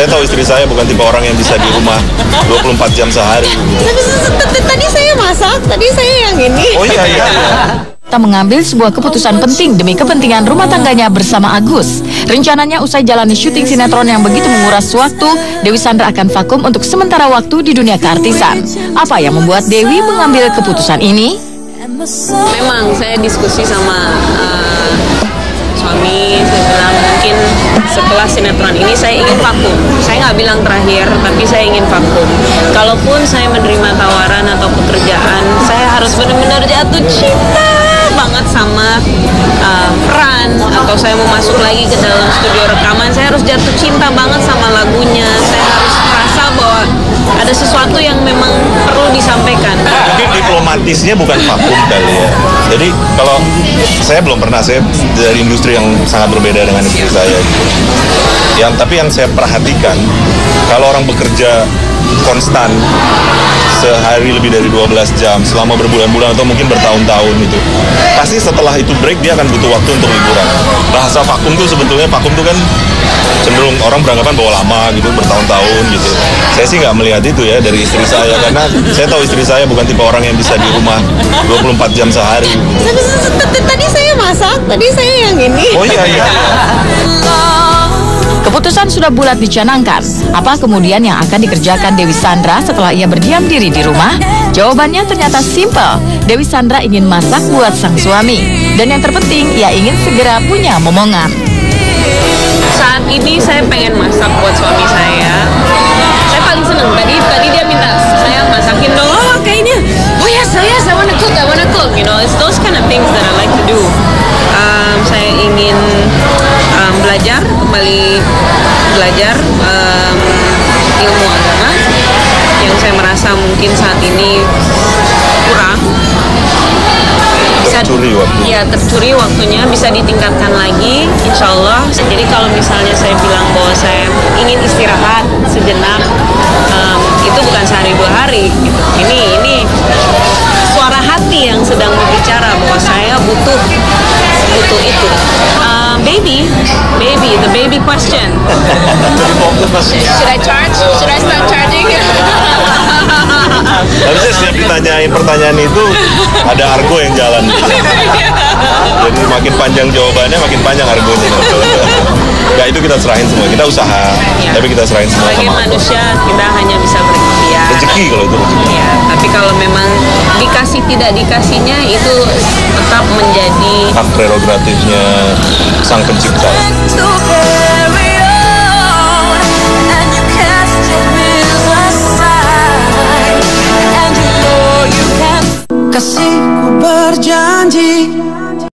Saya tahu istri saya bukan tipe orang yang bisa di rumah 24 jam sehari. Tadi saya masak, tadi saya yang ini. Oh iya. Tak mengambil sebuah keputusan penting demi kepentingan rumah tangganya bersama Agus. Rencananya usai jalani syuting sinetron yang begitu menguras waktu, Dewi Sandra akan vakum untuk sementara waktu di dunia keartisan. Apa yang membuat Dewi mengambil keputusan ini? Memang saya diskusi sama suami, saya bilang mungkin setelah sinetron ini saya ingin vakum. Saya nggak bilang terakhir, tapi saya ingin vakum. Kalaupun saya menerima tawaran atau pekerjaan, saya harus benar-benar jatuh cinta banget sama peran, atau saya mau masuk lagi ke dalam studio rekaman, saya harus jatuh cinta banget sama lagunya. Saya harus merasa bahwa ada sesuatu yang memang perlu disampaikan. Mungkin diplomatisnya bukan vakum kali ya. Jadi kalau saya belum pernah, saya dari industri yang sangat berbeda dengan istri saya. Tapi yang saya perhatikan, kalau orang bekerja konstan sehari lebih dari 12 jam selama berbulan-bulan atau mungkin bertahun-tahun itu, pasti setelah itu break dia akan butuh waktu untuk liburan. Bahasa vakum tuh sebetulnya, vakum tuh kan cenderung orang beranggapan bahwa lama gitu, bertahun-tahun gitu. Saya sih nggak melihat itu ya dari istri saya, karena saya tahu istri saya bukan tipe orang yang bisa di rumah 24 jam sehari. Tadi saya masak, tadi saya yang ini. Oh iya. Keputusan sudah bulat dicanangkan. Apa kemudian yang akan dikerjakan Dewi Sandra setelah ia berdiam diri di rumah? Jawabannya ternyata simpel. Dewi Sandra ingin masak buat sang suami. Dan yang terpenting, ia ingin segera punya momongan. Saat ini saya pengen masak buat suami saya. Saya paling seneng. Tadi dia minta saya masakin dong. Oh kayaknya, oh yes, I wanna cook. You know, it's those kind of things that I like to do. Saya ingin belajar ilmu agama yang saya merasa mungkin saat ini kurang. Tercuri waktunya, bisa ditingkatkan lagi, insya Allah. Jadi kalau misalnya saya bilang bahwa saya ingin istirahat sejenak, itu bukan sehari 2 hari gitu. Ini suara hati yang sedang berbicara bahwa saya butuh itu. Baby, the baby question. Should I charge? Should I start charging? Tapi saya setiap ditanyain pertanyaan itu ada argo yang jalan. Jadi makin panjang jawabannya, makin panjang argonya. Ya itu kita serahin semua, kita usaha, tapi kita serahin semua. Sebagai manusia kita hanya bisa berikhtiar. Rezeki kalau itu rezeki. Ya, tapi kalau memang dikasih tidak dikasihnya itu tetap menjadi hak prerogatifnya sang pencipta. Kasihku berjanji